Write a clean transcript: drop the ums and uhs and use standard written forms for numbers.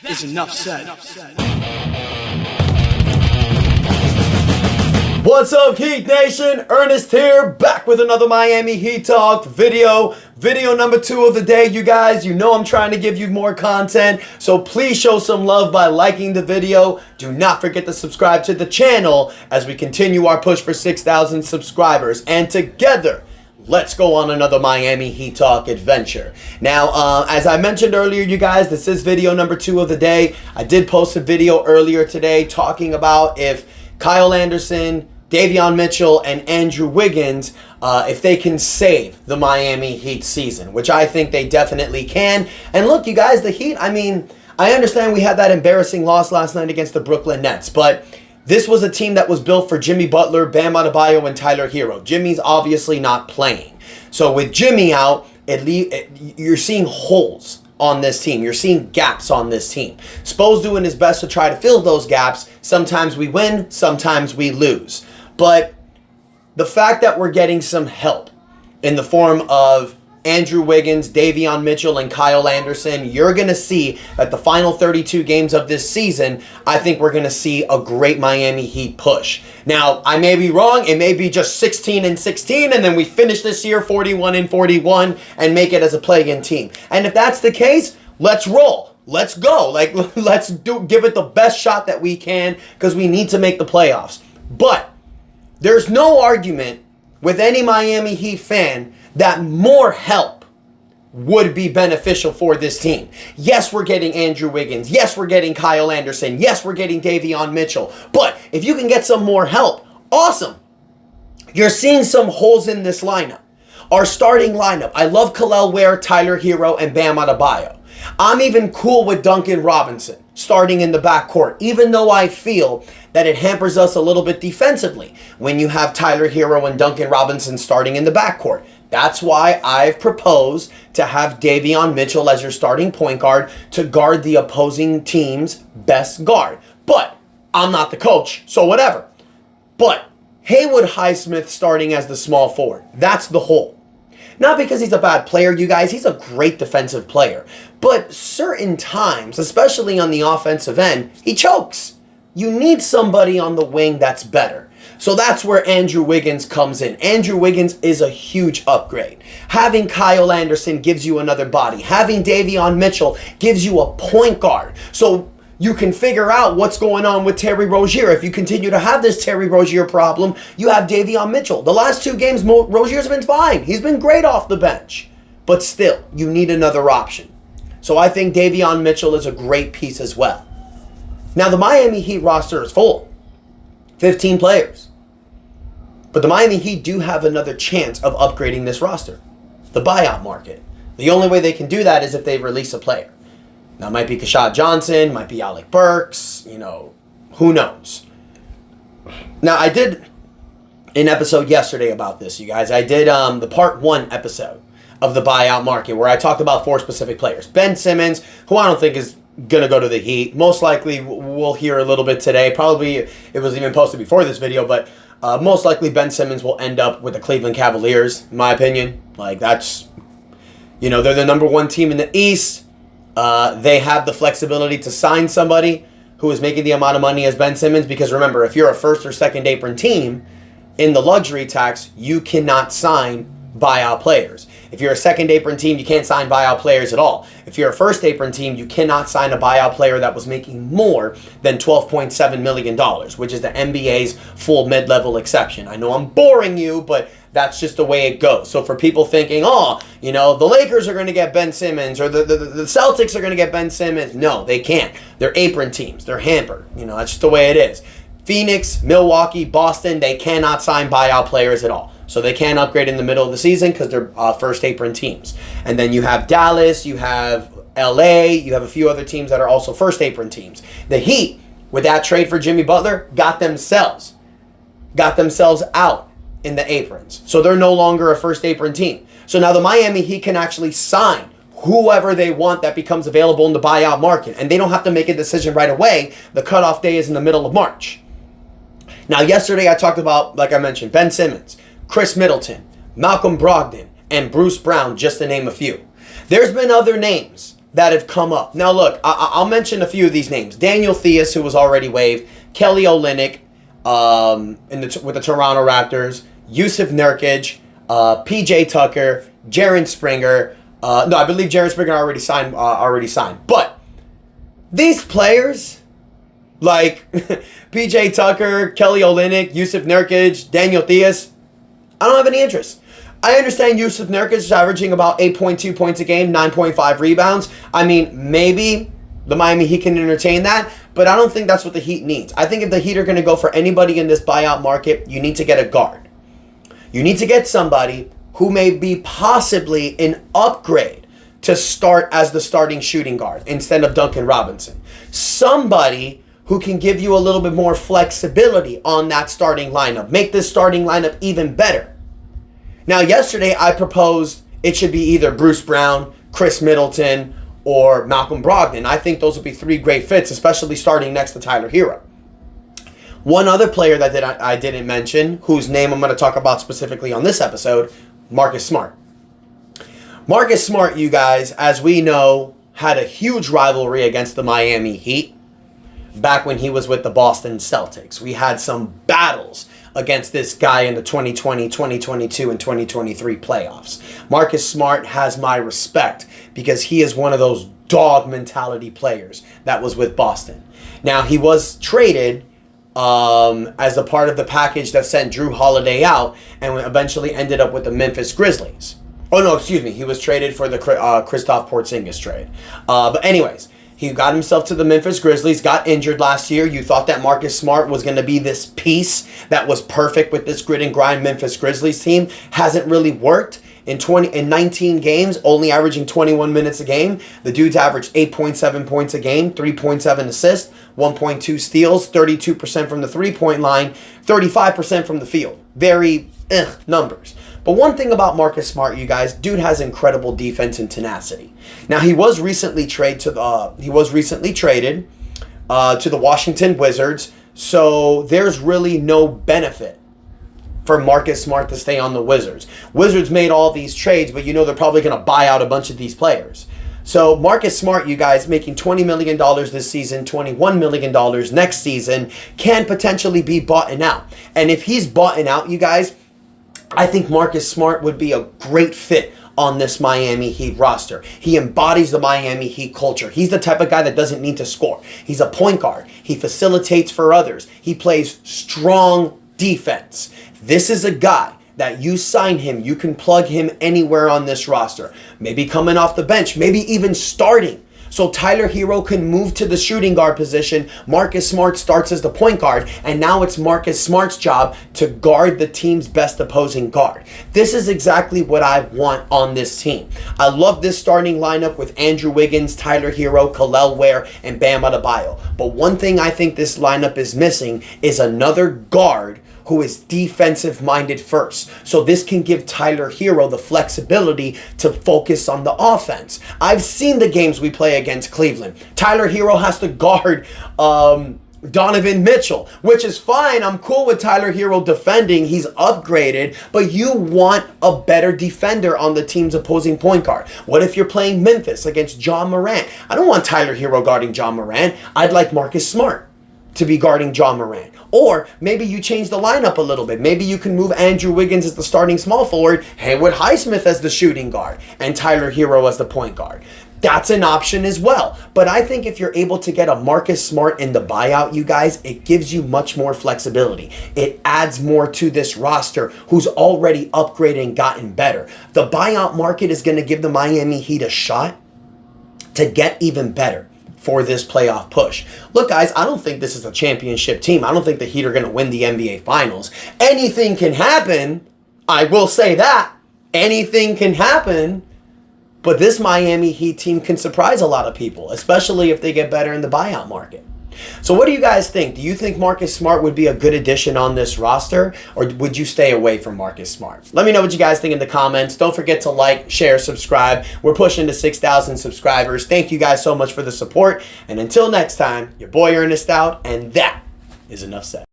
is enough said. What's up, Heat Nation? Ernest here, back with another Miami Heat Talk video. Video number 2 of the day, you guys. You know I'm trying to give you more content, so please show some love by liking the video. Do not forget to subscribe to the channel as we continue our push for 6,000 subscribers. And together, let's go on another Miami Heat Talk adventure. Now, as I mentioned earlier, you guys, this is video number 2 of the day. I did post a video earlier today talking about if Kyle Anderson, Davion Mitchell, and Andrew Wiggins, if they can save the Miami Heat season, which I think they definitely can. And look, you guys, the Heat, I mean, I understand we had that embarrassing loss last night against the Brooklyn Nets, but this was a team that was built for Jimmy Butler, Bam Adebayo, and Tyler Hero. Jimmy's obviously not playing. So with Jimmy out, you're seeing holes on this team. You're seeing gaps on this team. Spo's doing his best to try to fill those gaps. Sometimes we win, sometimes we lose. But the fact that we're getting some help in the form of Andrew Wiggins, Davion Mitchell, and Kyle Anderson, you're going to see that the final 32 games of this season, I think we're going to see a great Miami Heat push. Now, I may be wrong. It may be just 16-16, and then we finish this year 41-41 and make it as a play-in team. And if that's the case, let's roll. Let's go. Let's give it the best shot that we can because we need to make the playoffs. But there's no argument with any Miami Heat fan that more help would be beneficial for this team. Yes, we're getting Andrew Wiggins. Yes, we're getting Kyle Anderson. Yes, we're getting Davion Mitchell. But if you can get some more help, awesome. You're seeing some holes in this lineup. Our starting lineup, I love Kel'el Ware, Tyler Hero, and Bam Adebayo. I'm even cool with Duncan Robinson starting in the backcourt, even though I feel that it hampers us a little bit defensively when you have Tyler Hero and Duncan Robinson starting in the backcourt. That's why I've proposed to have Davion Mitchell as your starting point guard to guard the opposing team's best guard. But I'm not the coach, so whatever. But Haywood Highsmith starting as the small forward. That's the hole. Not because he's a bad player, you guys. He's a great defensive player. But certain times, especially on the offensive end, he chokes. You need somebody on the wing that's better. So that's where Andrew Wiggins comes in. Andrew Wiggins is a huge upgrade. Having Kyle Anderson gives you another body. Having Davion Mitchell gives you a point guard. So you can figure out what's going on with Terry Rozier. If you continue to have this Terry Rozier problem, you have Davion Mitchell. The last 2 games, Rozier's been fine. He's been great off the bench. But still, you need another option. So I think Davion Mitchell is a great piece as well. Now, the Miami Heat roster is full. 15 players. But the Miami Heat do have another chance of upgrading this roster. The buyout market. The only way they can do that is if they release a player. Now, it might be Kashad Johnson, might be Alec Burks, who knows. Now, I did an episode yesterday about this, you guys. I did the part 1 episode of the buyout market where I talked about 4 specific players. Ben Simmons, who I don't think is going to go to the Heat. Most likely, we'll hear a little bit today. Probably, it was even posted before this video, but most likely Ben Simmons will end up with the Cleveland Cavaliers, in my opinion. That's, they're the number 1 team in the East. They have the flexibility to sign somebody who is making the amount of money as Ben Simmons, because remember, if you're a first or second apron team, in the luxury tax, you cannot sign buyout players. If you're a second apron team, you can't sign buyout players at all. If you're a first apron team, you cannot sign a buyout player that was making more than $12.7 million, which is the NBA's full mid-level exception. I know I'm boring you, but that's just the way it goes. So for people thinking, the Lakers are going to get Ben Simmons or the Celtics are going to get Ben Simmons. No, they can't. They're apron teams. They're hampered. That's just the way it is. Phoenix, Milwaukee, Boston, they cannot sign buyout players at all. So they can't upgrade in the middle of the season because they're first apron teams. And then you have Dallas, you have LA, you have a few other teams that are also first apron teams. The Heat, with that trade for Jimmy Butler, got themselves out in the aprons. So they're no longer a first apron team. So now the Miami Heat can actually sign whoever they want that becomes available in the buyout market. And they don't have to make a decision right away. The cutoff day is in the middle of March. Now, yesterday I talked about, like I mentioned, Ben Simmons, Chris Middleton, Malcolm Brogdon, and Bruce Brown, just to name a few. There's been other names that have come up. Now, look, I'll mention a few of these names. Daniel Theus, who was already waived. Kelly Olynyk with the Toronto Raptors. Yusuf Nurkic. PJ Tucker. Jaren Springer. No, I believe Jaren Springer already signed. But these players, like PJ Tucker, Kelly Olynyk, Yusuf Nurkic, Daniel Theus, I don't have any interest. I understand Yusuf Nurkic is averaging about 8.2 points a game, 9.5 rebounds. I mean, maybe the Miami Heat can entertain that, but I don't think that's what the Heat needs. I think if the Heat are going to go for anybody in this buyout market, you need to get a guard. You need to get somebody who may be possibly an upgrade to start as the starting shooting guard instead of Duncan Robinson. Somebody who can give you a little bit more flexibility on that starting lineup. Make this starting lineup even better. Now, yesterday I proposed it should be either Bruce Brown, Chris Middleton, or Malcolm Brogdon. I think those would be three great fits, especially starting next to Tyler Hero. One other player that I didn't mention, whose name I'm going to talk about specifically on this episode, Marcus Smart. Marcus Smart, you guys, as we know, had a huge rivalry against the Miami Heat back when he was with the Boston Celtics. We had some battles against this guy in the 2020, 2022, and 2023 playoffs. Marcus Smart has my respect because he is one of those dog mentality players that was with Boston. Now, he was traded as a part of the package that sent Drew Holiday out and eventually ended up with the Memphis Grizzlies. Oh, no, excuse me. He was traded for the Kristaps Porzingis trade. But anyways, he got himself to the Memphis Grizzlies, got injured last year. You thought that Marcus Smart was going to be this piece that was perfect with this grit and grind Memphis Grizzlies team. Hasn't really worked. In 19 games, only averaging 21 minutes a game, the dude's averaged 8.7 points a game, 3.7 assists, 1.2 steals, 32% from the three-point line, 35% from the field. Very numbers. But one thing about Marcus Smart, you guys, dude has incredible defense and tenacity. Now, he was recently traded to the Washington Wizards, so there's really no benefit for Marcus Smart to stay on the Wizards. Wizards made all these trades, but you know they're probably going to buy out a bunch of these players. So Marcus Smart, you guys, making $20 million this season, $21 million next season, can potentially be bought out. And if he's bought out, you guys, I think Marcus Smart would be a great fit on this Miami Heat roster. He embodies the Miami Heat culture. He's the type of guy that doesn't need to score. He's a point guard. He facilitates for others. He plays strong defense. This is a guy that you sign him, you can plug him anywhere on this roster. Maybe coming off the bench, maybe even starting. So Tyler Hero can move to the shooting guard position. Marcus Smart starts as the point guard, and now it's Marcus Smart's job to guard the team's best opposing guard. This is exactly what I want on this team. I love this starting lineup with Andrew Wiggins, Tyler Hero, Kel'el Ware, and Bam Adebayo. But one thing I think this lineup is missing is another guard who is defensive-minded first. So this can give Tyler Hero the flexibility to focus on the offense. I've seen the games we play against Cleveland. Tyler Hero has to guard Donovan Mitchell, which is fine. I'm cool with Tyler Hero defending. He's upgraded, but you want a better defender on the team's opposing point guard. What if you're playing Memphis against John Morant? I don't want Tyler Hero guarding John Morant. I'd like Marcus Smart to be guarding John Morant. Or maybe you change the lineup a little bit. Maybe you can move Andrew Wiggins as the starting small forward, Haywood Highsmith as the shooting guard, and Tyler Hero as the point guard. That's an option as well. But I think if you're able to get a Marcus Smart in the buyout, you guys, it gives you much more flexibility. It adds more to this roster who's already upgraded and gotten better. The buyout market is going to give the Miami Heat a shot to get even better for this playoff push. Look, guys, I don't think this is a championship team. I don't think the Heat are going to win the NBA Finals. Anything can happen. I will say that. Anything can happen. But this Miami Heat team can surprise a lot of people, especially if they get better in the buyout market. So what do you guys think? Do you think Marcus Smart would be a good addition on this roster, or would you stay away from Marcus Smart? Let me know what you guys think in the comments. Don't forget to like, share, subscribe. We're pushing to 6,000 subscribers. Thank you guys so much for the support. And until next time, your boy Ernest out, and that is enough said.